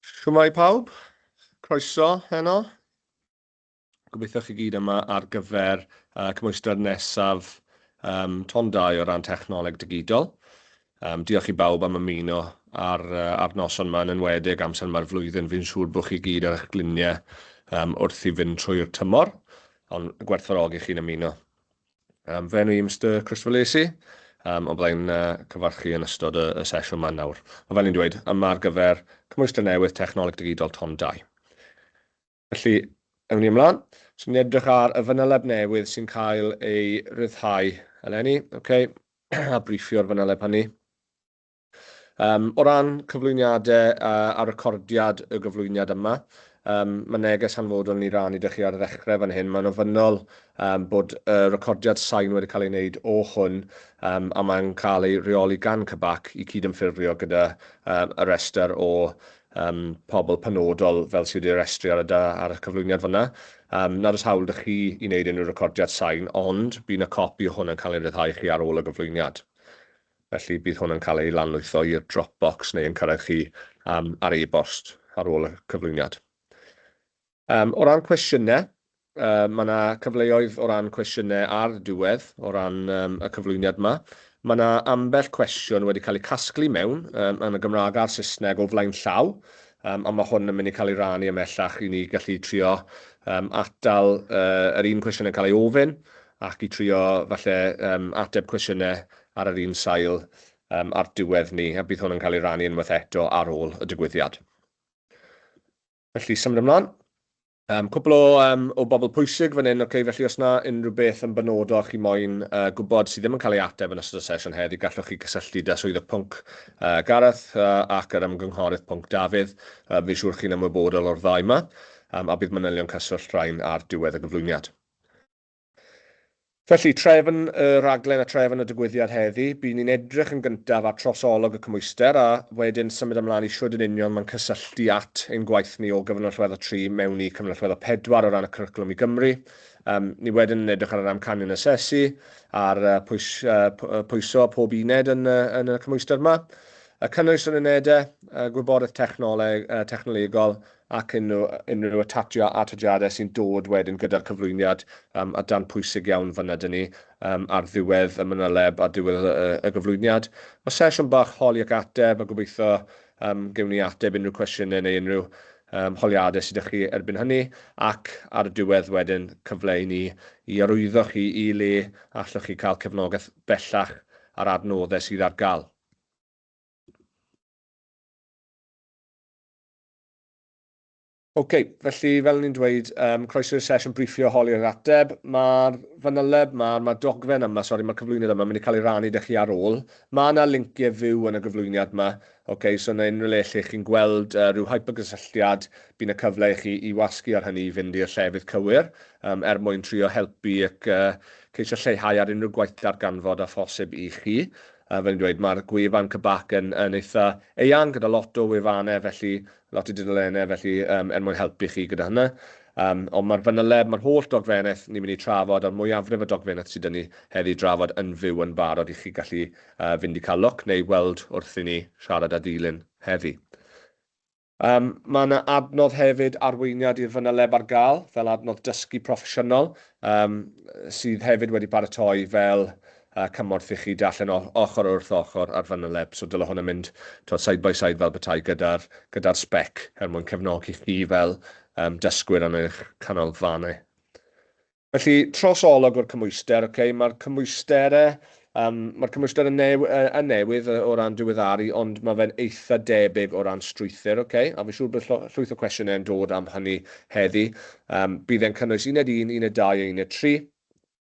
Shwmai pawb, croeso heno. Gobeithio chi gyd yma ar gyfer cymwystred nesaf ton 2 o ran Technoleg Ddigidol. Diolch i bawb am ymuno ar noson yma yn enwedig amser yma'r flwyddyn. Fi'n siŵr bod chi gyd ar eich gliniau wrth i fynd trwy'r tymor, ond gwerthfawrogi chi'n ymuno. Fe nhw i Mr Christopher Lacey, o blaen cyfarchu yn ystod y sesiwn yma nawr. O fel ni'n dweud, yma ar gyfer cymwystred newydd Technoleg Ddigidol ton 2. Felly, ewn ni ymlaen. So, ni'n edrych ar y fanyleb newydd sy'n cael ei ryddhau eleni, a briffio'r fanyleb hynny. O ran cyflwyniadau a recordiad y gyflwyniad yma, mae neges hanfodol ni rannu dych chi ar y ddechrau fan hyn. Mae'n ofynnol bod y recordiad sain wedi cael ei wneud o hwn a mae'n cael ei reoli gan CBAC i cydymffurfio gyda y rester o pobl penodol fel sydd wedi'i restru ar y cyflwyniad fyna. Nad oes hawl dych chi i wneud unrhyw recordiad sain, ond bydd y copi o hwn yn cael ei ryddhau chi ar ôl y gyflwyniad. Felly bydd hwn yn cael ei lanlwytho i'r Dropbox neu yn cyrraedd chi ar e-bost ar ôl y cyflwyniad. O ran cwestiynau, mae yna cyfleoedd o ran cwestiynau ar diwedd o ran y cyflwyniad yma. Mae yna ambell cwestiwn wedi cael ei casglu mewn yn y Gymraeg a'r Saesneg o flaen llaw, a mae hwn yn mynd i cael ei rannu ymellach i ni gallu trio atal yr un cwestiwn yn cael ei ofyn ac i trio falle ateb cwestiynau ar yr un sail ar diwedd ni, a bydd hwn yn cael ei rannu unwaith eto ar ôl y digwyddiad. Felly, symud ymlaen. Cwbl o bobl pwysig fan hyn, felly os yna unrhyw beth yn benodol chi moyn gwybod sydd ddim yn cael ei ateb yn ystod y sesiwn heddi, gallwch chi gysylltu â swyddog pwnc Gareth ac yr ymgynghorydd pwnc Dafydd. Fi'n siŵr chi'n ymwybodol o'r ddau yma, a bydd manylion cyswllt rhain ar diwedd y gyflwyniad. Felly, trefn y raglen a trefn y digwyddiad heddi, bydd ni'n edrych yn gyntaf ar trosolwg y cymwyster a wedyn symud ymlaen i siwrd yn union mae'n cysylltu at ein gwaith ni o gyfnod allweddol 3 mewn i cyfnod allweddol 4 o ran y cwricwlwm i Gymru. Ni wedyn yn edrych ar yr amcanion asesu a'r pwyso pob uned yn y cymwyster yma. Y cynnwys yr unedau, gwybodaeth technolegol ac unrhyw atodiadau sy'n dod wedyn gyda'r cyflwyniad a dan pwysig iawn fyna dyn ni ar ddiwedd y manyleb a diwedd y gyflwyniad. Mae sesiwn bach holi ac ateb a gobeithio gewn ni ateb unrhyw cwestiynau neu unrhyw holiadau sydd â chi erbyn hynny ac ar y diwedd wedyn cyfle i ni i arwyddo chi i le allwch chi cael cefnogaeth bellach ar adnoddau sydd ar gael. Felly fel ni'n dweud, croeso i'r sesiwn briffio holi ar ateb. Mae'r fanyleb, mae'r dogfen yma, mae'r cyflwyniad yma, mynd i cael ei rannu dych chi ar ôl. Mae yna linciau fyw yn y gyflwyniad yma. So yna unrhyw le lle chi'n gweld rhyw hypergysylltiad, bydd y cyfle i chi i wasgu ar hynny i fynd i'r llefydd cywir, mwyn trio helpu ac ceisio lleihau ar unrhyw gwaith darganfod a phosib i chi. Fel ni'n dweud, mae'r gwefan CBAC yn eitha eang gyda lot o wefannau, felly lot o dudalennau, felly mwyn helpu chi gyda hynny. Ond mae'r fanyleb, mae'r holl dogfennaeth ni'n mynd i trafod, a'r mwyafrif o dogfennaeth sydd ni heddi drafod yn fyw yn barod i chi gallu fynd i cael look neu weld wrth i ni siarad â dilyn heddi. Mae yna adnodd hefyd arweiniad i'r fanyleb ar gael, fel adnodd dysgu proffesiynol, sydd hefyd wedi paratoi fel cymorth i chi darllen ochr wrth ochr ar fanyleb. So dyle hwn yn mynd side by side fel petai gyda'r spec mwyn cefnogi chi fel dysgwyr yn eich canolfannau. Felly, trosolwg o'r cymwyster, mae'r cymwysterau yn newydd o ran diweddaru, ond mae fe'n eitha debyg o ran strwythyr, a fi'n siŵr bod llwyth o cwestiynau yn dod am hynny heddi. Bydd e'n cynnwys 1.1, 1.2 a 1.3.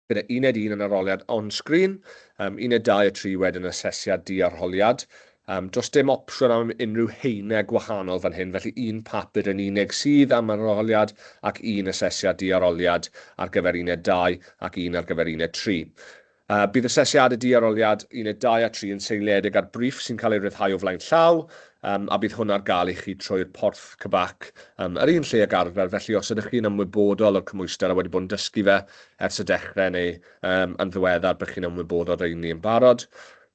Gyda 1.1 yn arholiad on-screen, 1.2 a 3 wedyn asesiad di-arholiad. Does dim opsiwn am unrhyw haenau gwahanol fan hyn, felly un papur yn unig sydd am arholiad ac un asesiad di-arholiad ar gyfer 1.2 ac un ar gyfer 1.3. Bydd asesiadau di-arholiad 1.2 a 3 yn seiliedig ar briff sy'n cael ei ryddhau o flaen llaw, a bydd hwn ar gael i chi trwy'r porth CBAC yr un lle ag arfer. Felly os ydych chi'n ymwybodol o'r cymwyster a wedi bod yn dysgu fe ers y dechrau neu yn ddiweddar bydd chi'n ymwybodol o'r un ni yn barod.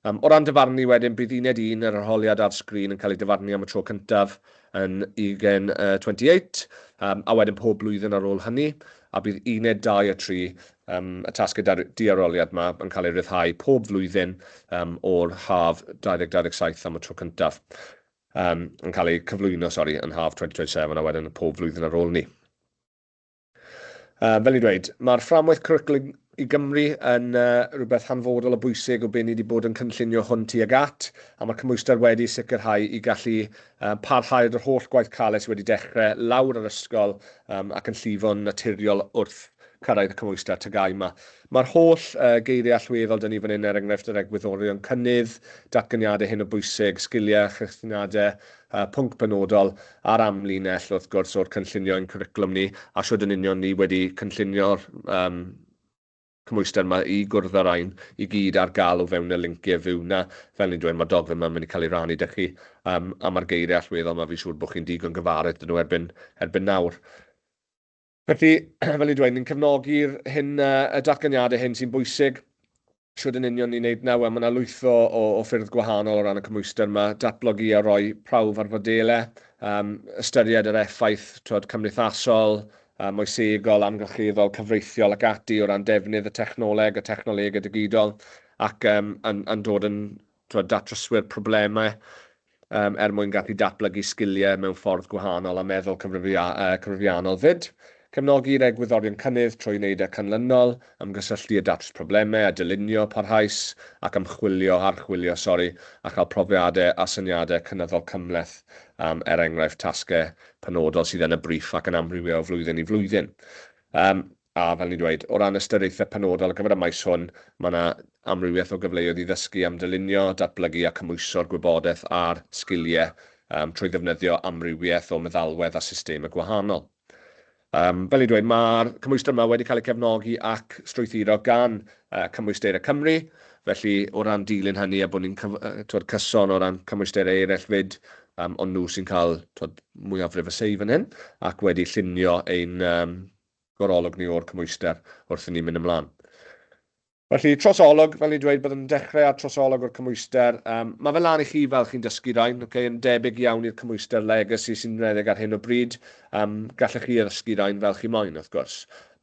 O ran dyfarnu wedyn, bydd 1 yr arholiad ar sgrin yn cael ei dyfarnu am y tro cyntaf yn 2028, a wedyn pob blwyddyn ar ôl hynny, a bydd 1, 2 a 3 y tasgau diaroliad yma yn cael ei ryddhau pob flwyddyn o'r haf 2027 am y tro cyntaf. Yn cael ei cyflwyno, yn haf 2027 a wedyn pob flwyddyn ar ôl ni. Fel i dweud, mae'r fframwaith cwricwlwm i Gymru yn rhywbeth hanfodol o bwysig o be ni wedi bod yn cynllunio hwn tuag at, a mae'r cymwyster wedi sicrhau i gallu parhau'r holl gwaith caled sydd wedi dechrau lawr yr ysgol ac yn llifo'n naturiol wrth cyrraedd y cymwyster TGAU yma. Mae'r holl geiriau allweddol dyn ni fan hyn enghraifft yr egwyddorion cynnydd, datganiadau hyn o bwysig, sgiliau, chychniadau, pwnc penodol a'r amlinell wrth gwrs o'r cynllunio ein cwricwlwm ni, a siwr yn union ni wedi cynllunio'r cymwyster yma i gwrdd ar ein i gyd ar gael o fewn y linciau fyw na. Fel ni'n dweud, mae'r dogfen yma'n mynd i cael ei rannu dy chi, a mae'r geiriau allweddol yma fi siŵr bod chi'n digon gyfarwydd dyn nhw erbyn nawr. Felly, fel ni'n dweud, ni'n cefnogi'r y datganiadau hyn sy'n bwysig. Siwr yn union ni'n neud nawr, mae yna lwyth o ffyrdd gwahanol o ran y cymwyster yma, datblygu a roi prawf ar fodelau, ystyried yr effaith cymdeithasol, moesegol, amgylcheddol, cyfreithiol ac ati o ran defnydd y technoleg Ddigidol, ac yn dod yn datryswyr problemau mwyn gallu datblygu sgiliau mewn ffordd gwahanol a meddwl cyfrifiannol fyd. Cefnogi'r egwyddorion cynnydd trwy wneud canlynol, ymgysylltu y datrys problemau, a dylunio parhaus ac archwilio, a chael profiadau a syniadau cynyddol cymleth enghraifft tasgau penodol sydd yn y briff ac yn amrywio o flwyddyn i flwyddyn. A fel ni'n dweud, o ran ystyriaethau penodol ar gyfer y maes hwn, mae yna amrywiaeth o gyfleoedd i ddysgu am dylunio, datblygu a cymwyso'r gwybodaeth a'r sgiliau trwy ddefnyddio amrywiaeth o meddalwedd a systemau gwahanol. Fel ni'n dweud, mae'r cymwyster yma wedi cael ei cefnogi ac strwythuro gan Cymwysterau Cymru, felly o ran dilyn hynny a bod ni'n cyson o ran cymwysterau eraill fyd, ond nhw sy'n cael mwyafrif y seif yn hyn, ac wedi llunio ein gorolwg ni o'r cymwyster wrth i ni'n mynd ymlaen. Felly, trosolwg, fel ni'n dweud, byddwn yn dechrau ar trosolwg o'r cymwyster. Mae fel lan i chi fel chi'n dysgu rhain, yn debyg iawn i'r cymwyster legacy sy'n redeg ar hyn o bryd. Gallech chi ddysgu rhain fel chi moyn, wrth gwrs.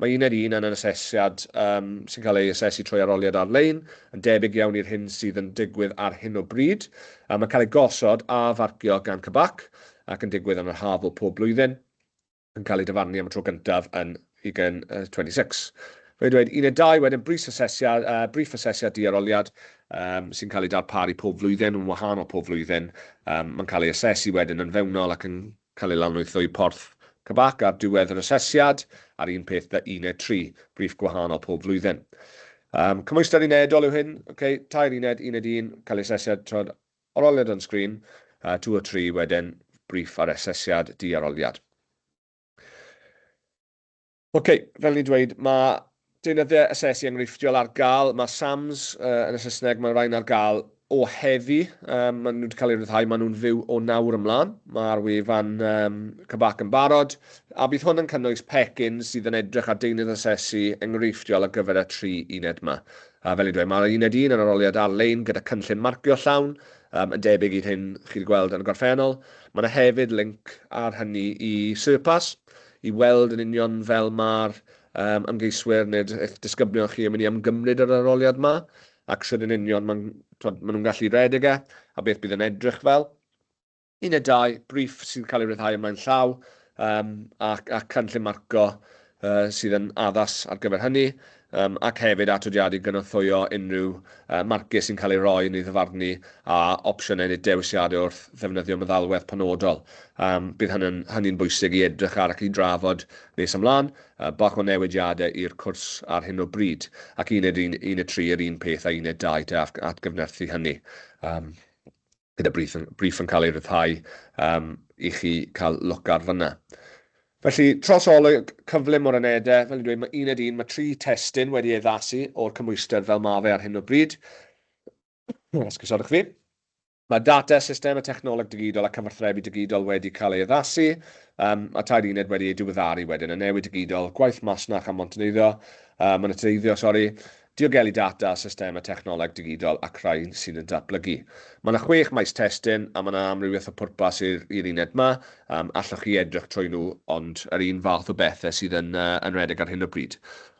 Mae 1 yn yn asesiad sy'n cael ei asesu trwy aroliad ar-lein, yn debyg iawn i'r hyn sydd yn digwydd ar hyn o bryd. Mae'n cael ei gosod a farcio gan CBAC, ac yn digwydd yn yr haf o pob blwyddyn, yn cael ei dyfarnu am y tro gyntaf yn 2026. Fe dweud, 1 a 2 wedyn briff asesiad diaroliad sy'n cael ei darparu pob flwyddyn, yn wahanol pob flwyddyn. Mae'n cael ei asesu wedyn yn fewnol ac yn cael ei lanwytho i porth CBAC ar diwedd yr asesiad, a'r un peth da 1 a 3, briff gwahanol pob flwyddyn. Cymwyster unedol yw hyn, tair uned, 1 a 1, cael ei asesiad trwy'r aroliad on sgrin, 2 a 3 wedyn briff ar asesiad diaroliad. Fel ni'n dweud, mae deunyddiau asesu enghreifftiol ar gael. Mae SAMs yn y Saesneg, mae'n rhain ar gael o heddi. Maen nhw wedi cael ei ryddhau, maen nhw'n fyw o nawr ymlaen. Mae'r wefan CBAC yn barod. A bydd hwn yn cynnwys pecyn sydd yn edrych ar deunydd asesu enghreifftiol ar gyfer y 3 uned yma. Fel ni'n dweud, mae'r 1 yn aroliad ar-lein gyda cynllun marcio llawn, yn debyg i'r hyn chi wedi gweld yn y gorffennol. Mae yna hefyd link ar hynny i Surpass, i weld yn union fel mae'r ymgeiswyr neu'r disgyblion chi yn mynd i ymgymryd yr aroliad yma, ac sydd yn union maen nhw'n gallu redeg a beth bydd yn edrych fel. 1 a 2, briff sydd cael ei ryddhau ymlaen llaw, ac cynllun marco sydd yn addas ar gyfer hynny, ac hefyd atodiadu gynorthwyo unrhyw marciau sy'n cael ei roi yn ei ddyfarnu a opsiynau neu dewisiadau wrth ddefnyddio meddalwedd penodol. Bydd hynny'n bwysig i edrych ar ac i drafod nes ymlaen, bach o newidiadau i'r cwrs ar hyn o bryd, ac 1 a 3 yr un peth a 1 a 2 at gyfnerthu hynny. Gyda briff yn cael ei ryddhau i chi cael look ar fyna. Felly, trosolwg cyflym o'r unedau, fel ni'n dweud, mae 1 a 1, mae 3 testyn wedi addasu o'r cymwyster fel mae fe ar hyn o bryd. Esgusodwch fi. Mae data system y Technoleg Ddigidol a cyfathrebu Ddigidol wedi cael ei addasu. A tair uned wedi ei diweddaru wedyn, y newid Ddigidol, gwaith masnach a Monteneiddio, diogelu data a systemau technoleg digidol ac rai sydd yn datblygu. Mae yna 6 maes testyn a mae yna amrywiaeth o pwrpas i'r uned yma. Allwch chi edrych trwy nhw, ond yr un fath o bethau sydd yn rhedeg ar hyn o bryd.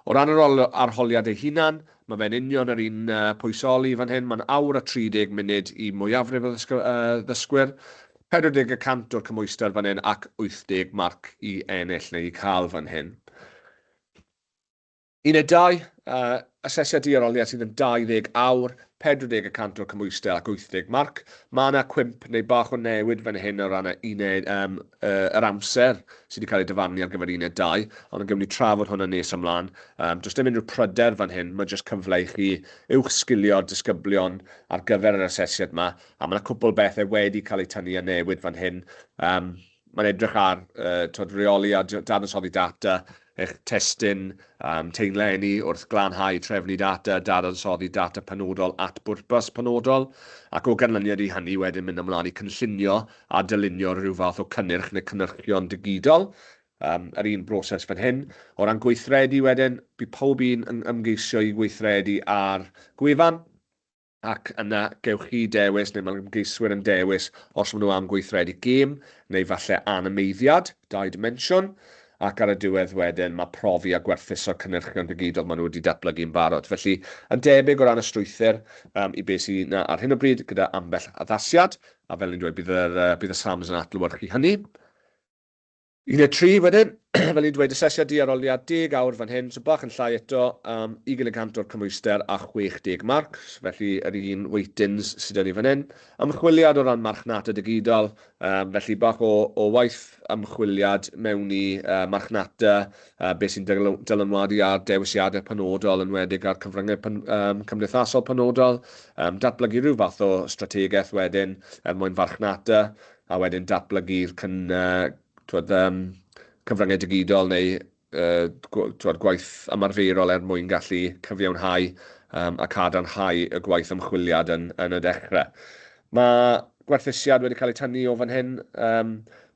O ran yr arholiad ei hunan, mae fe'n union yr un pwysoli fan hyn. Mae'n awr a 30 munud i mwyafrif o ddysgwyr, 40% o'r cymwyster fan hyn ac 80 marc i ennill neu i cael fan hyn. Uned 2, asesiad di-aroliad sydd yn 20 awr, 40% o'r cymwyster ac 80 marc. Mae yna cwimp neu bach o newid fan hyn o ran yr amser sydd wedi cael ei dyfarnu ar gyfer uned 2, ond yn gymryd ni trafod hwnna nes ymlaen. Does dim unrhyw pryder fan hyn, mae jyst cyfle i chi uwch sgilio'r disgyblion ar gyfer yr asesiad yma, a mae yna cwbl bethau wedi cael eu tynnu a newid fan hyn. Mae'n edrych ar reoli a dadansoddi data, eich testyn teileni wrth glanhau trefnu data, dadansoddi data penodol at bwrpas penodol, ac o ganlyniad i hynny wedyn mynd ymlaen i cynllunio a dylunio rhyw fath o cynnyrch neu cynnyrchion digidol. Yr un broses fan hyn. O ran gweithredu wedyn, bydd pob un yn ymgeisio i gweithredu ar gwefan, ac yna gewch chi dewis, neu mae'r ymgeiswyr yn dewis os maen nhw am gweithredu gêm, neu falle animeiddiad, 2 dimensiwn, ac ar y diwedd wedyn mae profi a gwerthuso cynnyrchion digidol maen nhw wedi datblygu'n barod. Felly, yn debyg o ran y strwythur i beth sydd yna ar hyn o bryd gyda ambell addasiad, a fel ni'n dweud bydd y SAMs yn adlewyrchu hynny. Uned 3 wedyn, fel ni'n dweud asesiad di-aroliad 10 awr fan hyn, so bach yn llai eto, 20% o'r cymwyster a 60 marc, felly yr un weightings sydd wedi fan hyn. Ymchwiliad o ran marchnata digidol, felly bach o waith ymchwiliad mewn i marchnata, beth sy'n dylanwadu ar dewisiadau penodol yn wedig ar cyfryngau cymdeithasol penodol, datblygu rhyw fath o strategaeth wedyn mwyn farchnata, a wedyn datblygu'r cyfryngau digidol neu gwaith ymarferol mwyn gallu cyfiawnhau a cadarnhau y gwaith ymchwiliad yn y dechrau. Mae gwerthusiad wedi cael ei tynnu o fan hyn,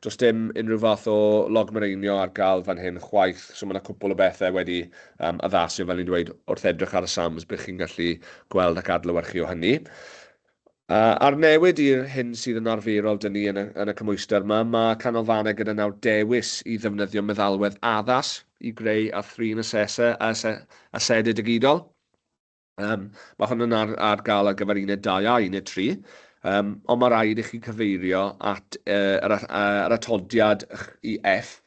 does dim unrhyw fath o logmareinio ar gael fan hyn chwaith, so mae yna cwbl o bethau wedi addasu fel ni'n dweud wrth edrych ar y SAMs, bydd chi'n gallu gweld ac adlewyrchu o hynny. A'r newid i'r hyn sydd yn arferol dyn ni yn y cymwyster yma, mae canolfannau gyda nawr dewis i ddefnyddio meddalwedd addas i greu a thrin asedu digidol. Mae hwn ar gael ar gyfer uned 2 a uned 3, ond mae rhaid i chi cyfeirio at yr atodiad i F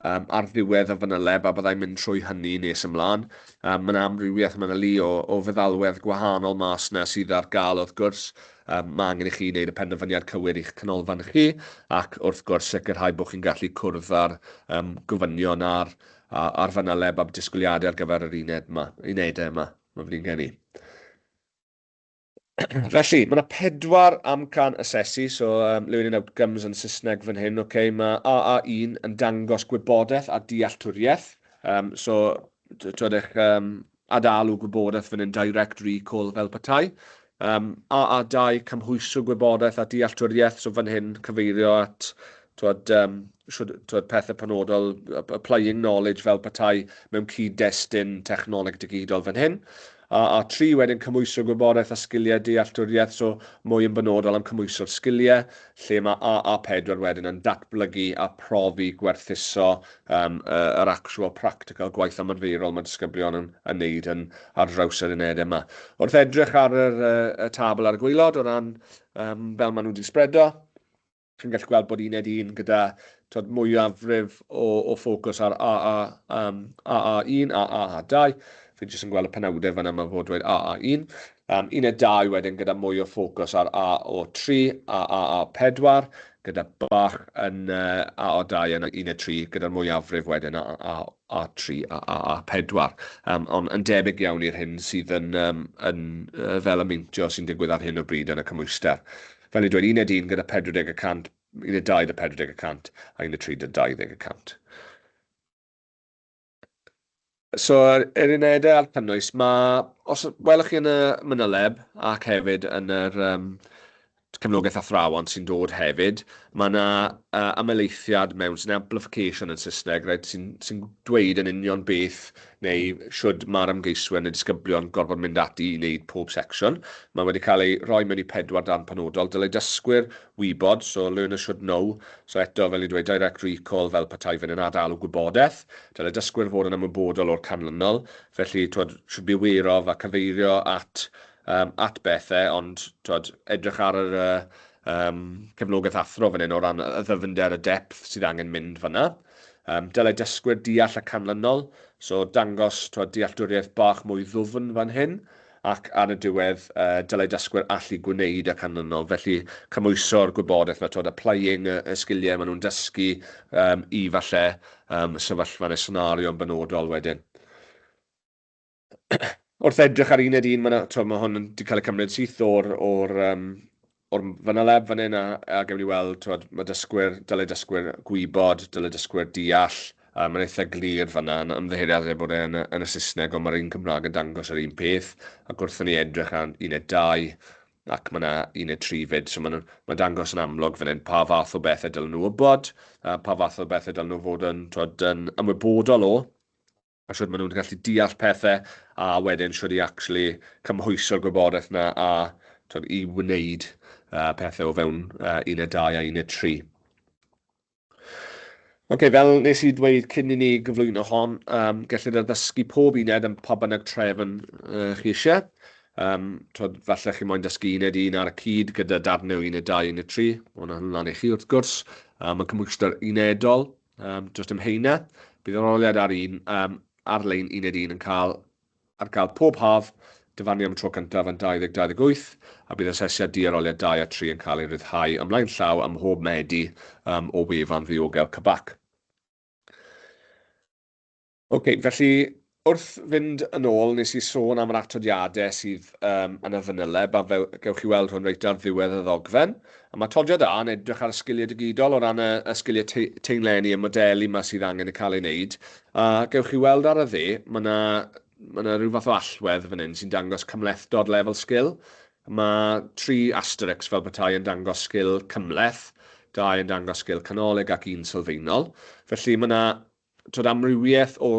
ar ddiwedd y fanyleb a byddai'n mynd trwy hynny nes ymlaen. Mae'n amrywiaeth manylu o feddalwedd gwahanol mas yna sydd ar gael wrth gwrs. Mae angen i chi wneud y penderfyniad cywir i'ch canolfan chi, ac wrth gwrs sicrhau bod chi'n gallu cwrdd ar gofynion ar fanyleb a disgwyliadau ar gyfer yr unedau yma. Mae fi'n geni. Felly, mae yna 4 amcan asesu, so learning outcomes yn Saesneg fan hyn, mae AA1 yn dangos gwybodaeth a dealltwriaeth, so twyd eich adalw gwybodaeth fan hyn direct recall fel petai. AA2 cymhwyso gwybodaeth a dealltwriaeth, so fan hyn cyfeirio at pethau penodol, applying knowledge fel petai mewn cyd-destun technoleg digidol fan hyn. A 3 wedyn cymwyso gwybodaeth a sgiliau dealltwriaeth, so mwy yn benodol am cymwyso'r sgiliau, lle mae AA4 wedyn yn datblygu a profi gwerthuso yr actual practical gwaith ymarferol mae disgyblion yn neud ar draws yr unedau yma. Wrth edrych ar y tabl ar y gwaelod o ran fel maen nhw wedi spredo, chi'n gallu gweld bod uned 1 gyda mwyafrif o ffocws ar AA1 a AA2. Fi'n jyst yn gweld y penawdau fan yma fod dweud AA1. Uned 2 wedyn gyda mwy o ffocws ar AO3 a AA4, gyda bach yn AO2 yn uned 3 gyda'r mwyafrif wedyn A3 a AA4. Ond yn debyg iawn i'r hyn sydd yn fel y meintio sy'n digwydd ar hyn o bryd yn y cymwyster. Fel ni dweud, uned 1 gyda 40%, uned 2 gyda 40%, a uned 3 gyda 20%. So, yr unedau a'r cynnwys, os welwch chi yn y manyleb ac hefyd yn yr cefnogaeth athrawon sy'n dod hefyd. Mae yna amaleithiad mewn, sy'n amplification yn Saesneg, right, sy'n dweud yn union beth neu siwyd mae'r ymgeiswyr neu disgyblion gorfod mynd ati i wneud pob secsiwn. Mae wedi cael ei roi mewn i 4 darn penodol. Dylai dysgwyr wybod, so learners should know. So eto, fel i dweud, direct recall fel petai fy'n ardal o gwybodaeth. Dylai dysgwyr fod yn ymwybodol o'r canlynol. Felly, should be aware of a cyfeirio at bethau, ond edrych ar yr cefnogaeth athro fan hyn o ran y ddyfnder, y depth sydd angen mynd fan'na. Dylai dysgwyr deall y canlynol, so dangos dealltwriaeth bach mwy ddwfn fan hyn, ac ar y diwedd dylai dysgwyr allu gwneud y canlynol. Felly cymwyso'r gwybodaeth yma, applying y sgiliau maen nhw'n dysgu i falle sefyllfa neu senario yn benodol wedyn. Wrth edrych ar uned un, mae hwn wedi cael ei cymryd syth o'r fanyleb fan hyn, a gewn ni weld, mae dylai dysgwyr gwybod, dylai dysgwyr deall, mae'n eitha glir fan'na, yn ymddiheuriad bod yn y Saesneg, ond mae'r un Cymraeg yn dangos yr un peth, ac wrthyn ni edrych ar uned 2, ac mae yna uned 3 fyd, so mae'n dangos yn amlwg fan hyn pa fath o bethau dylen nhw wybod, pa fath o bethau dylen nhw fod yn ymwybodol o, a siwyd maen nhw'n gallu deall pethau, a wedyn siwyd i actually cymhwyso'r gwybodaeth yna a i wneud pethau o fewn uned 2 a uned 3. Fel nes i dweud cyn i ni gyflwyno hon, gellid addysgu pob uned yn pa bynnag trefn chi eisiau. Falle chi moyn dysgu uned 1 ar y cyd gyda darnau uned 2 uned 3. Mae hwnna'n i chi wrth gwrs. Mae'n cymwystr unedol, jyst ymheina. Bydd yr oliad ar-lein uned 1 yn cael pob haf, dyfarnu am y tro cyntaf yn 2028, a bydd asesiad di-aroliad 2 a 3 yn cael ei ryddhau ymlaen llaw am mhob Medi o wefan ddiogel CBAC. Felly, wrth fynd yn ôl, nes i sôn am yr atodiadau sydd yn y fanyleb, a gewch chi weld hwn reit ar ddiwedd y ddogfen. A mae atodiad A yn edrych ar y sgiliau digidol o ran y sgiliau teileni y modeli yma sydd angen i cael ei wneud. A gewch chi weld ar y dde, mae yna rhyw fath o allwedd fan hyn sy'n dangos cymlethdod lefel sgil. Mae 3 asterisks fel petai yn dangos sgil cymleth, 2 yn dangos sgil canolig ac 1 sylfaenol. Felly mae yna amrywiaeth o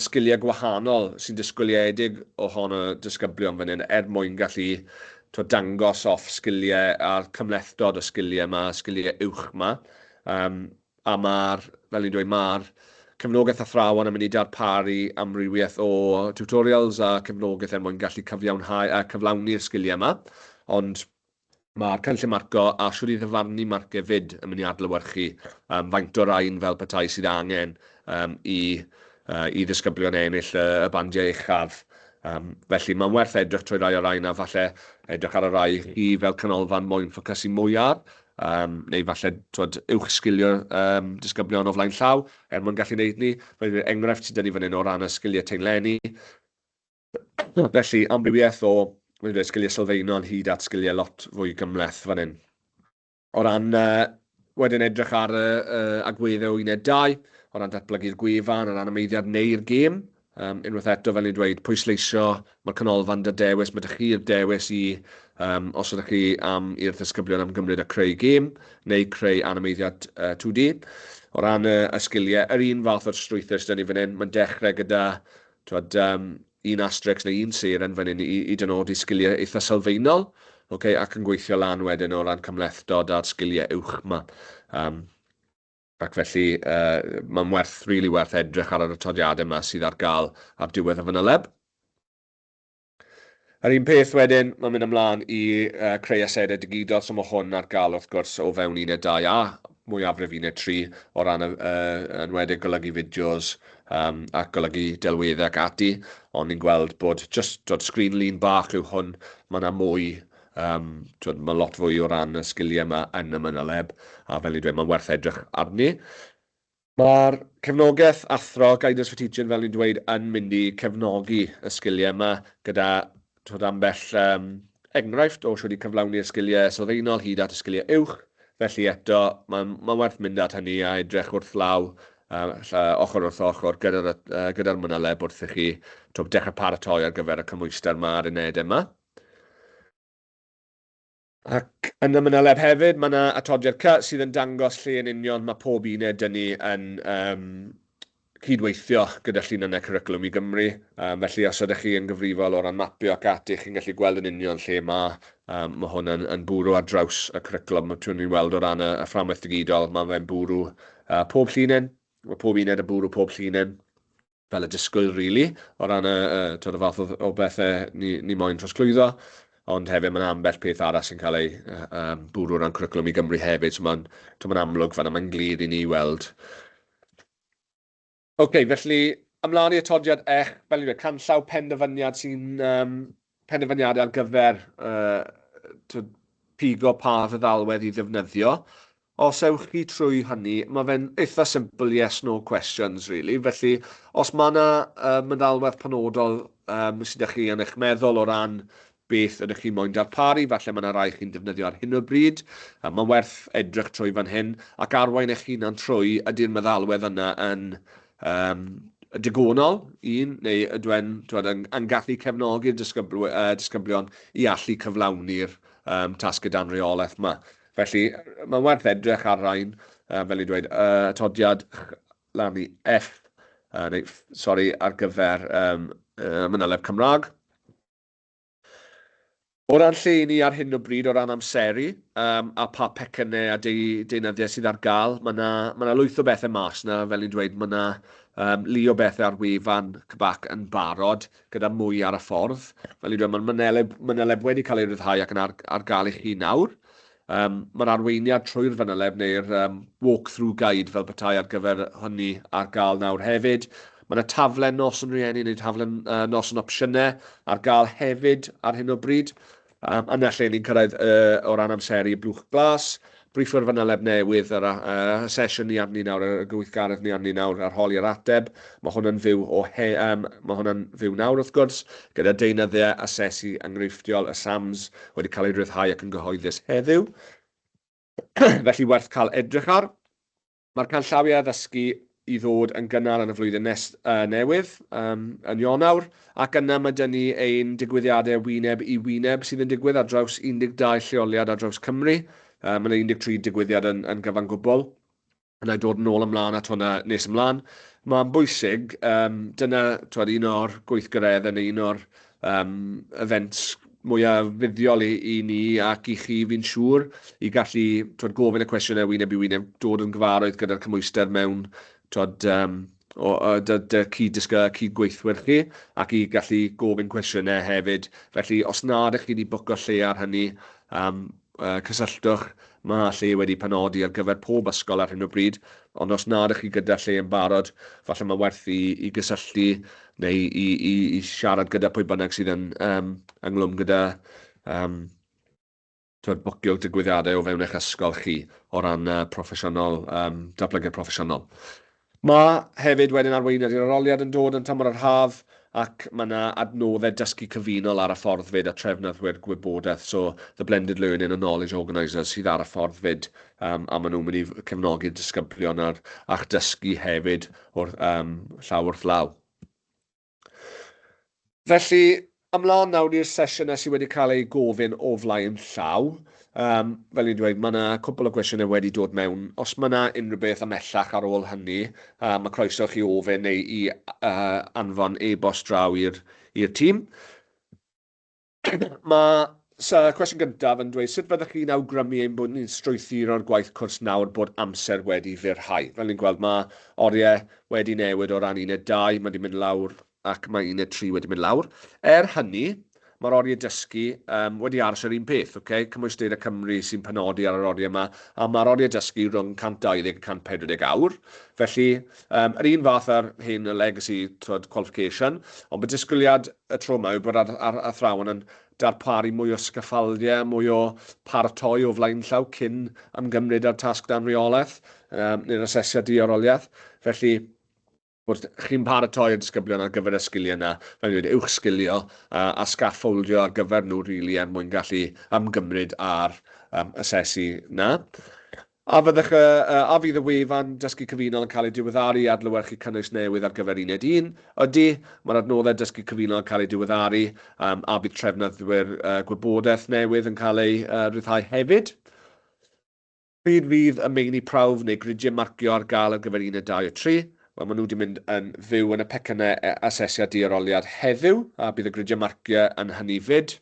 sgiliau gwahanol sy'n disgwyliedig o hon y disgyblion fan hyn mwyn gallu dangos off sgiliau a'r cymlethdod y sgiliau yma, sgiliau uwch yma. A fel ni'n dweud, mae'r cefnogaeth athrawon yn mynd i darparu amrywiaeth o tutorials a cefnogaeth mwyn gallu cyflawni'r sgiliau yma. Ond mae'r cynllun marco a siwr i ddyfarnu marcau fyd yn mynd i adlewyrchu faint o rain fel petai sydd angen i ddisgyblion ennill y bandiau uchaf. Felly mae'n werth edrych trwy rai o rain a falle edrych ar y rai chi fel canolfan mwyn ffocysu mwyaf, neu falle uwch sgilio disgyblion o flaen llaw, mwyn gallu gwneud ni. Felly enghraifft sydd dyn ni fan hyn o ran y sgiliau teileni. Felly amrywiaeth o sgiliau sylfaenol hyd at sgiliau lot fwy gymleth fan hyn. O ran wedyn edrych ar agweddau o uned 2, o ran datblygu'r gwefan, o ran ymwneud neu'r gêm. Unwaith eto, fel ni'n dweud, pwysleisio, mae'r canolfan dy dewis, mae ydych chi'r dewis os ydych chi i'r ddisgyblion am gymryd a creu gêm, neu creu animeiddiad 2D. O ran y sgiliau, yr un fath o'r strwythur sydd ni fan hyn, mae'n dechrau gyda 1 asterix neu 1 seren fan hyn i dynodi sgiliau eitha sylfaenol, ac yn gweithio lan wedyn o ran cymlethdod a'r sgiliau uwch yma. Ac felly, mae'n rili werth edrych ar yr atodiadau yma sydd ar gael ar diwedd y fanyleb. Yr un peth wedyn, mae'n mynd ymlaen i creu asedau digidol, so mae hwn ar gael wrth gwrs o fewn uned 2 a mwyafrif uned 3 o ran enwedig golygu fideos ac golygu delweddau ac ati, ond ni'n gweld bod just sgrin lun bach yw hwn, mae yna mwy. Mae lot fwy o ran y sgiliau yma yn y manyleb, a fel i dweud, mae'n werth edrych arni. Mae'r cefnogaeth athro, guidance for teaching, fel ni'n dweud, yn mynd i cefnogi y sgiliau yma gyda ambell enghraifft o siwr i cyflawni'r sgiliau sylfaenol hyd at y sgiliau uwch. Felly eto, mae'n werth mynd at hynny a edrych wrth law, ochr wrth ochr gyda'r manyleb wrth i chi dechrau paratoi ar gyfer y cymwyster yma ar unedau yma. Ac yn y Fanyleb hefyd, mae yna atodiad C sydd yn dangos lle yn union mae pob uned dyn ni yn cydweithio gyda llinynau cwricwlwm i Gymru. Felly, os ydych chi yn gyfrifol o ran mapio ac ati, chi'n gallu gweld yn union lle mae hwn yn bwrw ar draws y cwricwlwm. Ti'n ni'n weld o ran y fframwaith digidol, mae'n bwrw pob llinyn, mae pob uned yn bwrw pob llinyn, fel y disgwyl, really, o ran y fath o bethau ni moyn trosglwyddo. Ond hefyd mae'n ambell peth arall sy'n cael ei bwrw ran cwricwlwm i Gymru hefyd, so mae'n amlwg fan'na, mae'n glir i ni weld. Felly, ymlaen i atodiad ech, fel i dweud, canllaw penderfyniad penderfyniadau ar gyfer pigo pa feddalwedd i ddefnyddio. Os ewch chi trwy hynny, mae fe'n eitha simple yes, no questions, really. Felly, os mae yna meddalwedd penodol sydd â chi yn eich meddwl o ran beth ydych chi'n moyn darparu, falle mae yna rai chi'n defnyddio ar hyn o bryd. Mae'n werth edrych trwy fan hyn, ac arwain eich hunan trwy ydy'r meddalwedd yna yn digonol, neu ydwen yn gallu cefnogi'r disgyblion i allu cyflawni'r tasgau dan reolaeth yma. Felly, mae'n werth edrych ar rhain, fel i dweud, atodiad lan i F, ar gyfer Fanyleb Cymraeg. O ran lle ni ar hyn o bryd, o ran amseru, a pa pecynau a deunyddiau sydd ar gael, mae yna lwyth o bethau mas yna, fel i'n dweud, mae yna lu o bethau ar wefan CBAC yn barod, gyda mwy ar y ffordd. Fel i'n dweud, mae'r Fanyleb wedi cael ei ryddhau ac yn ar gael i chi nawr. Mae'r arweiniad trwy'r Fanyleb neu'r walk-through guide fel petai ar gyfer hynny ar gael nawr hefyd. Mae yna taflen noson rieni neu taflen noson opsiynau ar gael hefyd ar hyn o bryd. Yna lle ni'n cyrraedd o ran amseru blwch glas, Briffio'r Fanyleb Newydd, y sesiwn ni arni nawr, y gweithgaredd ni arni nawr, arholi'r ateb. Mae hwnna'n fyw nawr wrth gwrs, gyda deunyddiau asesu enghreifftiol y SAMs wedi cael ei ryddhau ac yn gyhoeddus heddiw. Felly werth cael edrych ar. Mae'r canllawiau addysgu i ddod yn gynnar yn y flwyddyn newydd yn Ionawr, ac yna mae dyn ni ein digwyddiadau wyneb i wyneb sydd yn digwydd ar draws 12 lleoliad ar draws Cymru. Mae yna 13 digwyddiad yn gyfan gwbl. Yna i dod yn ôl ymlaen at hwnna nes ymlaen. Mae'n bwysig, dyna un o'r gweithgareddau neu un o'r events mwyaf fuddiol i ni ac i chi fi'n siŵr i gallu gofyn y cwestiynau wyneb i wyneb, dod yn gyfarwydd gyda'r cymwyster mewn cyd-gweithwyr chi, ac i gallu gofyn cwestiynau hefyd. Felly, os nad ych chi wedi bwcio lle ar hynny, cysylltwch, mae lle wedi penodi ar gyfer pob ysgol ar hyn o bryd, ond os nad ych chi gyda lle yn barod, falle mae werth i gysylltu neu i siarad gyda pwy bynnag sydd yn ynglwm gyda bwcio digwyddiadau o fewn eich ysgol chi o ran datblygiad proffesiynol. Mae hefyd wedyn arweiniad i'r arholiad yn dod yn tymor yr haf, ac mae yna adnoddau dysgu cyfunol ar y ffordd fyd a trefnyddwyr gwybodaeth, so the blended learning and knowledge organisers sydd ar y ffordd fyd, a maen nhw'n mynd i cefnogi'r disgyblion a'ch dysgu hefyd o'r llaw wrth law. Felly, ymlaen nawr i'r sesiynau sydd wedi cael ei gofyn o flaen llaw. Fel i'n dweud, mae yna cwpl o gwestiynau wedi dod mewn. Os mae yna unrhyw beth ymellach ar ôl hynny, mae croeso chi ofyn neu i anfon e-bost draw i'r tîm. Mae cwestiwn gyntaf yn dweud, sut fyddwch chi'n awgrymu ein bod ni'n strwythuro'r gwaith cwrs nawr bod amser wedi firhau? Fel ni'n gweld, mae oriau wedi newid o ran 1.2, mae wedi mynd lawr ac mae 1.3 wedi mynd lawr. Hynny, mae'r oriau dysgu wedi aros yr un peth, Cymwyster Cymru sy'n penodi ar yr oriau yma, a mae'r oriau dysgu rhwng 120 a 140 awr. Felly, yr un fath ar hyn y legacy qualification, ond bod disgwyliad y tro yma yw bod ar athrawon yn darparu mwy o sgaffaldiau, mwy o paratoi o flaen llaw cyn ymgymryd ar tasg dan reolaeth, neu'r asesiad di-aroliaeth. Felly, bod chi'n paratoi y disgyblion ar gyfer y sgiliau yna, fel ni'n uwch sgilio a sgaffoldio ar gyfer nhw rili mwyn gallu ymgymryd ar asesu yna. A fydd y wefan dysgu cyfunol yn cael ei diweddaru i adlewyrchu cynnwys newydd ar gyfer 1.1. Ydy, mae'r adnoddau dysgu cyfunol yn cael ei diweddaru a bydd trefnyddwyr gwybodaeth newydd yn cael ei ryddhau hefyd. Pryd fydd y meini prawf neu gridiau marcio ar gael ar gyfer 1, 2 a 3. Wel, maen nhw wedi mynd yn fyw yn y pecynau asesiad diaroliad heddiw, a bydd y gridiau marcio yn hynny fyd.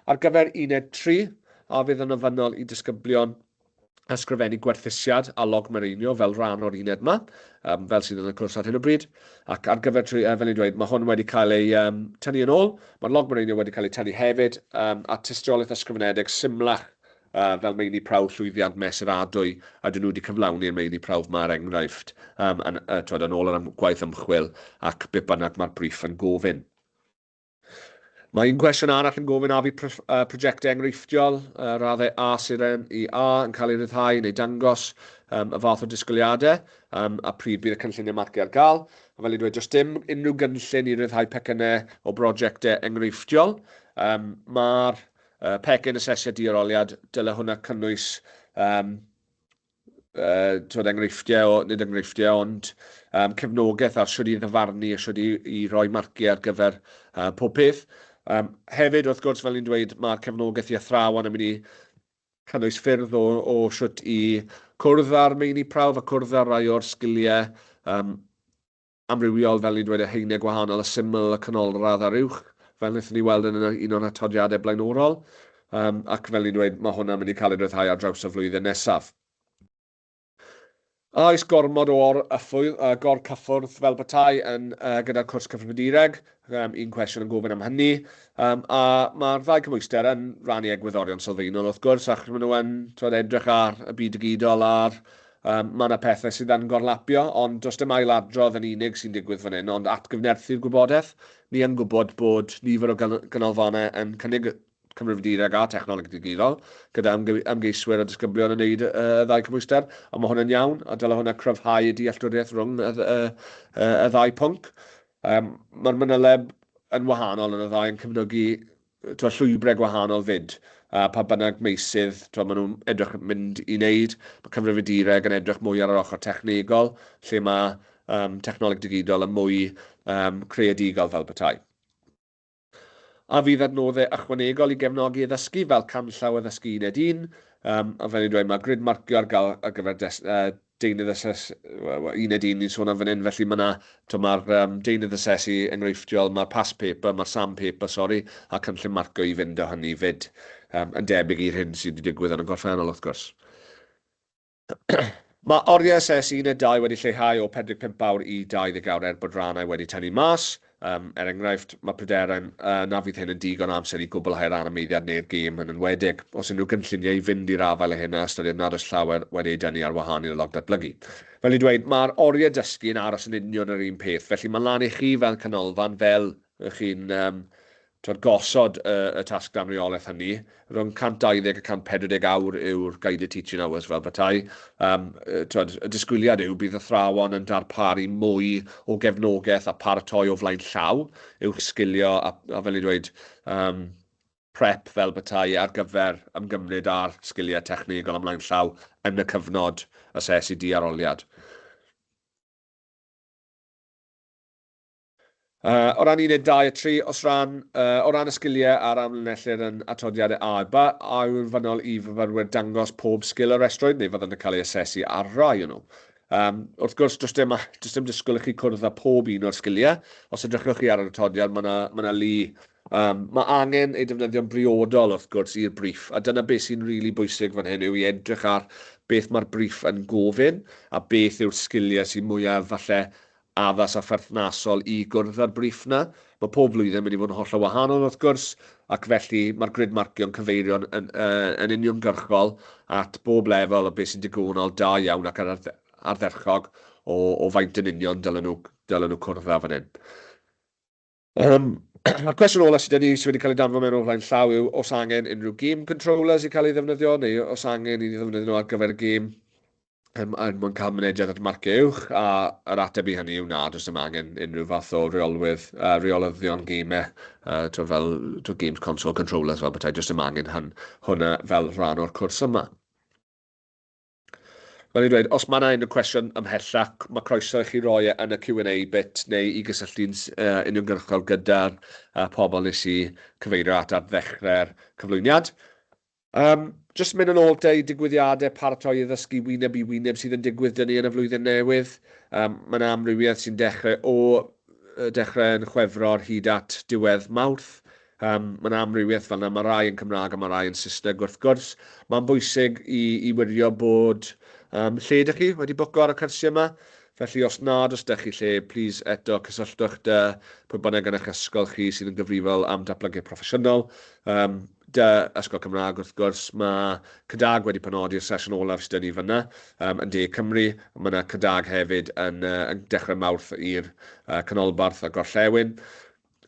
Ar gyfer 1, 3, a fydd yn ofynnol i disgyblion ysgrifennu gwerthusiad a logmareinio fel rhan o'r uned yma, fel sydd yn y cwrs ar hyn o bryd. Ac ar gyfer, fel ni'n dweud, mae hwn wedi cael ei tynnu yn ôl. Mae'r logmareinio wedi cael ei tynnu hefyd, a tystiolaeth ysgrifenedig symlach fel meini prawf llwyddiant mesuradwy, a dyn nhw wedi cyflawni'r meini prawf yma er enghraifft yn ôl yr gwaith ymchwil ac be bynnag mae'r briff yn gofyn. Mae un cwestiwn arall yn gofyn a fydd prosiectau enghreifftiol, raddau A sydd i A yn cael ei ryddhau neu dangos y fath o disgwyliadau a pryd bydd y cynlluniau marcio ar gael. A fel i dweud, does dim unrhyw gynllun i ryddhau pecynau o brosiectau enghreifftiol. Mae'r pecyn asesiad diaroliad dyle hwnna cynnwys enghreifftiau, nid enghreifftiau, ond cefnogaeth ar siwr i ddyfarnu a siwr i roi marciau ar gyfer pob peth. Hefyd, wrth gwrs, fel ni'n dweud, mae'r cefnogaeth i athrawon yn mynd i cynnwys ffyrdd o siwt i cwrdd ar meini prawf a cwrdd ar rai o'r sgiliau amrywiol, fel ni'n dweud, y heiniau gwahanol, y syml, y canolradd a'r uwch, fel wnaethon ni weld yn un o'r atodiadau blaenorol. Ac fel ni'n dweud, mae hwnna'n mynd i cael ei ryddhau ar draws y flwyddyn nesaf. A oes gormod o gor cyffwrdd fel petai gyda'r cwrs cyfrifiadureg. Un cwestiwn yn gofyn am hynny. A mae'r ddau cymwyster yn rannu egwyddorion sylfaenol wrth gwrs, ac maen nhw yn edrych ar y byd digidol ar mae yna pethau sydd yn gorlapio, ond does dim ailadrodd yn unig sy'n digwydd fan hyn, ond atgyfnerthu'r gwybodaeth. Ni yn gwybod bod nifer o ganolfannau yn cynnig cyfrifiadureg a Technoleg Ddigidol, gyda ymgeiswyr a disgyblion yn gwneud y ddau cymwyster, a mae hwnna'n iawn, a dyle hwnna cryfhau y dealltwriaeth rhwng y ddau pwnc. Mae'r Fanyleb yn wahanol yn y ddau yn cefnogi llwybrau gwahanol fyd, pa bynnag meisydd maen nhw'n edrych yn mynd i wneud, mae cyfrifiadureg yn edrych mwy ar yr ochr technegol, lle mae Technoleg Ddigidol yn mwy creadigol fel petai. A fydd adnoddau ychwanegol i gefnogi addysgu fel canllaw addysgu 1.1. A fel ni'n dweud, mae grid marcio ar gael ar gyfer deunydd asesu 1.1 ni'n sôn am fan hyn, felly mae'r deunydd asesu enghreifftiol, mae'r past paper, mae'r sandpaper, a cynllun marcio i fynd o hynny fyd, yn debyg i'r hyn sydd wedi digwydd yn y gorffennol, wrth gwrs. Mae oriau asesu 1.2 wedi lleihau o 45 awr i 20 awr bod rannau wedi tynnu mas. Er enghraifft, mae pryderau na fydd hyn yn digon amser i gwblhau'r anameddiad neu'r gêm yn enwedig, os unrhyw gynlluniau i fynd i'r afael y hynna, ystyried nad oes llawer wedi ei dynnu ar wahân i'r log datblygu. Fel i dweud, mae'r oriau dysgu yn aros yn union yr un peth, felly mae'n lan i chi fel canolfan fel chi'n gosod y tasg damreolaeth hynny, rhwng 120 a 140 awr yw'r guided teaching hours fel petai. Y disgwyliad yw bydd athrawon yn darparu mwy o gefnogaeth a paratoi o flaen llaw, i'w sgilio a fel ni'n dweud prep fel petai ar gyfer ymgymryd ar sgiliau technegol ymlaen llaw yn y cyfnod asesu diaroliad. O ran 1, 2 a 3, o ran y sgiliau a'r amlinellir yn atodiadau A a B, a yw'n fynol i fyfyrwyr dangos pob sgil y restrwyd, neu fyddwn yn cael ei asesu ar rai nhw. Wrth gwrs, does dim disgwyl i chi cwrdd â pob un o'r sgiliau. Os edrychwch chi ar yr atodiad, mae angen ei defnyddio'n briodol, wrth gwrs, i'r briff. A dyna beth sy'n rili bwysig fan hyn, yw i edrych ar beth mae'r briff yn gofyn, a beth yw'r sgiliau sy'n mwyaf falle addas a pherthnasol i gwrdd â'r briff na. Mae pob blwyddyn yn mynd i fod yn holl o wahanol wrth gwrs, ac felly mae'r grid marcio'n cyfeirio'n yn uniongyrchol at bob lefel o beth sy'n digonol da iawn ac ardderchog o faint yn union dylen nhw cwrdd â fan hyn. A'r cwestiwn ola sydd wedi cael ei danfon mewn o flaen llaw yw os angen unrhyw game controllers i cael ei ddefnyddio, neu os angen i ddefnyddio nhw ar gyfer y game mwyn cael mynediad at marcio uwch, a yr ateb i hynny yw na, does dim angen unrhyw fath o reolyddion gemau fel games console controllers fel bethau, does dim angen hwnna fel rhan o'r cwrs yma. Fel i dweud, os mae yna unrhyw cwestiwn ymhellach, mae croeso i chi roi yn y Q&A bit neu i gysylltu'n uniongyrchol gyda'r pobl nes i cyfeirio at ar ddechrau'r cyflwyniad. Jyst mynd yn ôl te i digwyddiadau paratoi i ddysgu wyneb i wyneb sydd yn digwydd dyn ni yn y flwyddyn newydd. Mae yna amrywiaeth sy'n dechrau yn Chwefror hyd at diwedd Mawrth. Mae yna amrywiaeth fel yna, mae rai yn Cymraeg a mae rai yn Saesneg wrth gwrs. Mae'n bwysig i wirio bod lle ydych chi wedi bwco ar y cyrsiau yma. Felly os nad os ydych chi lle, plis eto cysylltwch dy pwy bynnag yn eich ysgol chi sydd yn gyfrifol am datblygu proffesiynol. Dy Ysgol Cymraeg wrth gwrs, mae Cydag wedi penodi'r sesiwn olaf sydd ni fyna yn De Cymru. Mae yna Cydag hefyd yn dechrau Mawrth i'r canolbarth a Gorllewin.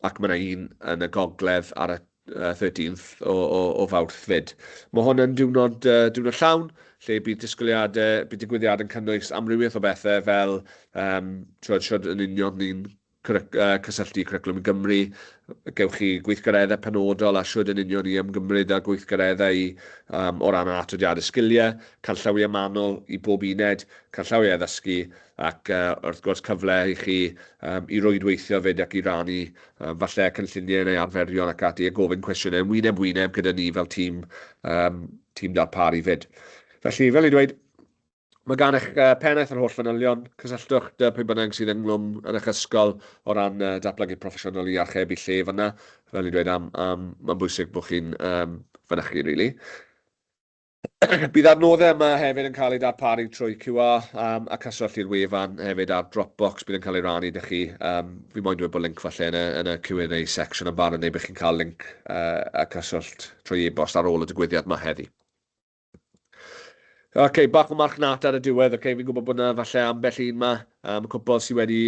Ac mae yna un yn y Gogledd ar y 13th o Fawrth fyd. Mae hwn yn diwrnod llawn, lle bydd digwyddiadau yn cynnwys amrywiaeth o bethau fel siwr yn union ni'n cysylltu cwricwlwm i Gymru. Gewch chi gweithgareddau penodol a siwr yn union i ymgymryd â gweithgareddau o ran atodiadau sgiliau, canllawiau manwl i bob uned, canllawiau addysgu ac wrth gwrs cyfle i chi i rwydweithio fyd ac i rannu falle cynlluniau neu arferion ac ati a gofyn cwestiynau wyneb gyda ni fel tîm darparu fyd. Felly, fel i dweud, mae gan eich pennaeth yr holl fanylion, cysylltwch dy pwy bynnag sydd ynghlwm yn eich ysgol o ran datblygu proffesiynol i archebu lle fyna. Fel i dweud, mae'n bwysig bod chi'n fynychu, rili. Bydd adnoddau yma hefyd yn cael eu darparu trwy QR a cyswllt i'r wefan hefyd ar Dropbox bydd yn cael ei rannu ydych chi. Fi moyn dweud bod link falle yn y Q&A section yn barod neu bydd chi'n cael link a cyswllt trwy e-bost ar ôl y digwyddiad yma heddi. Bach o marchnata ar y diwedd. Fi'n gwybod bod yna falle ambell un yma, cwbl sydd wedi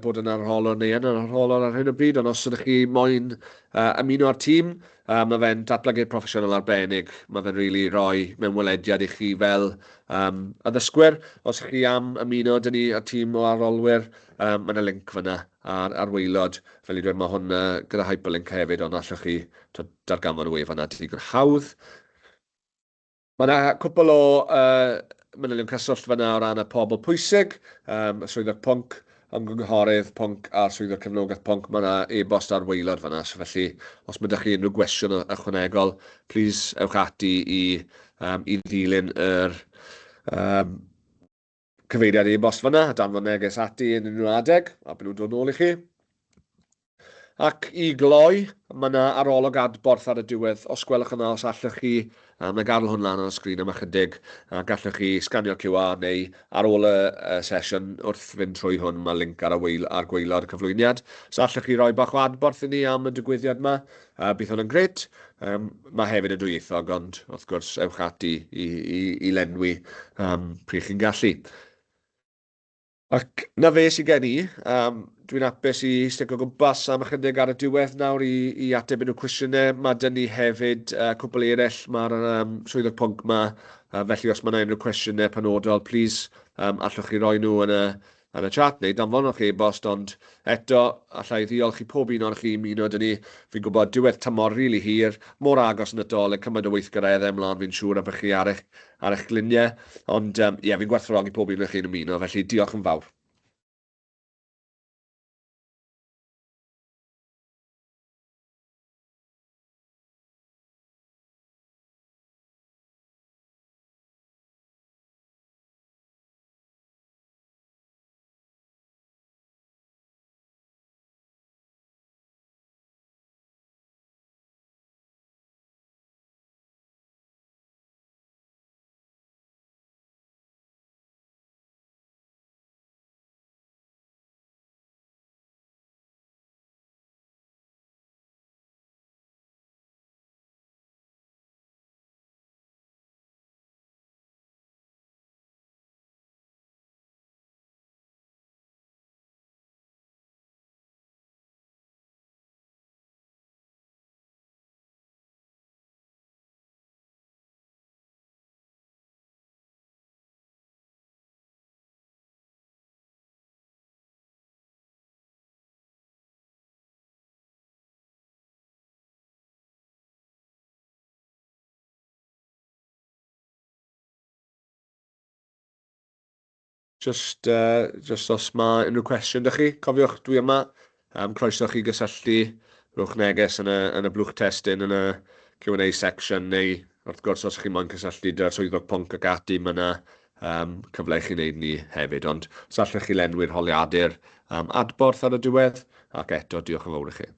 bod yn arholwr neu yn arholwr ar hyn o bryd, ond os ydych chi moyn ymuno ar tîm, mae fe'n datblygu proffesiynol arbennig. Mae fe'n rili rhoi mewn welediad i chi fel addysgwyr. Os ydych chi am ymuno dyn ni ar tîm o arolwyr, mae yna link fyna ar waelod. Fel i dweud, mae hwn gyda hyperlink hefyd, ond allwch chi darganfod y wefan na digon hawdd. Mae yna cwbl o manylion cyswllt fyna o ran y pobl pwysig, y swyddog pwnc, ymgynghorydd pwnc a'r swyddog cefnogaeth pwnc. Mae yna e-bost ar waelod fyna, so felly os mae ydych chi unrhyw gwestiwn ychwanegol, plis ewch ati i ddilyn yr cyfeiriad e-bost fyna, a danfod neges ati yn unrhyw adeg, a bydd nhw'n dod nôl i chi. Ac i gloi, mae yna arolwg adborth ar y diwedd. Os gwelwch yna, os allwch chi, na gadw hwn lan ar y sgrin yma chydig, a gallwch chi sganio QR neu ar ôl y sesiwn wrth fynd trwy hwn, mae link ar gwaelod y cyflwyniad. So allwch chi roi bach o adborth i ni am y digwyddiad yma. Bydd hwn yn grêt. Mae hefyd yn dwyieithog, ond wrth gwrs ewch ati i lenwi pryd chi'n gallu. Ac na fe sydd gen i, dwi'n apus i stico gwmpas am ychydig ar y diwedd nawr i ateb unrhyw cwestiynau. Mae dyn ni hefyd cwbl eraill, mae'r swyddog pwnc yma, felly os mae yna unrhyw cwestiynau penodol, plis allwch chi roi nhw yn y chat neu danfonwch e-bost, ond eto allai ddiolch i pob un o'r chi ymuno dyn ni. Fi'n gwybod diwedd tymor rili hir, mor agos yn Nadolig, cymaint o weithgareddau ymlaen fi'n siŵr a bych chi ar eich gliniau, ond fi'n gwerthfawrogi pob un o'r chi'n ymuno, felly diolch yn fawr. Just os mae unrhyw cwestiwn ydych chi, cofiwch dwi yma. Croeso chi gysylltu, rhowch neges yn y blwch testyn yn y Q&A section, neu wrth gwrs os chi moyn cysylltu dy'r swyddog pwnc ac ati, mae yna cyfle i chi wneud ni hefyd. Ond os allwch chi lenwi'r holiadur adborth ar y diwedd, ac eto diolch yn fawr i chi.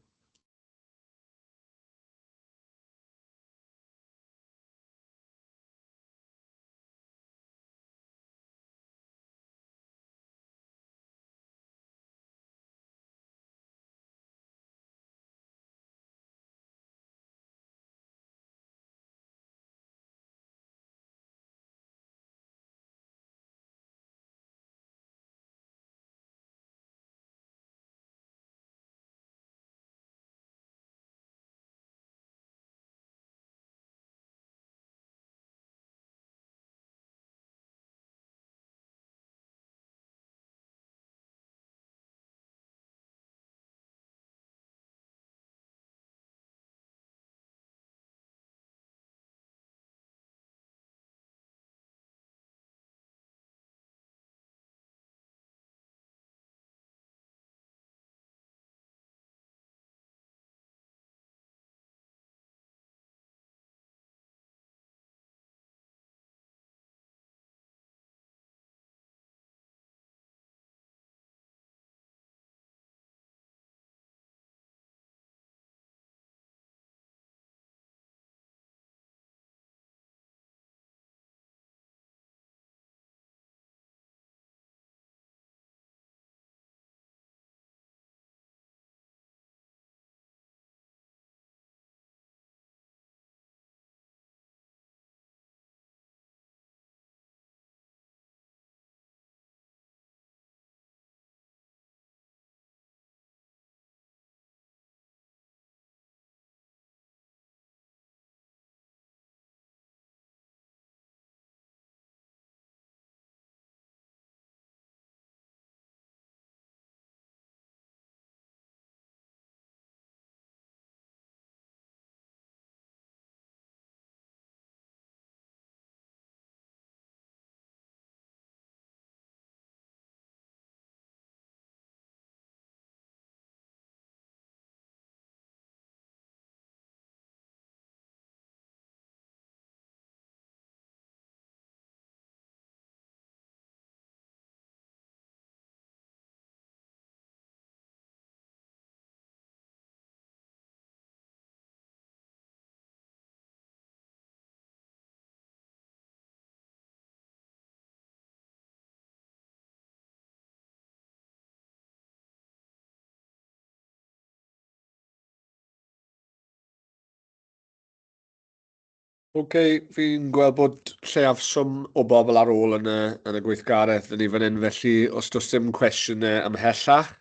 Fi'n gweld bod lleiaf swm o bobl ar ôl yn y gweithgaredd yn ei fan hyn, felly os does dim cwestiynau ymhellach,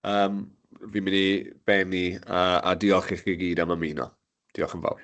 fi'n mynd i benni a diolch i chi gyd am ymuno. Diolch yn fawr.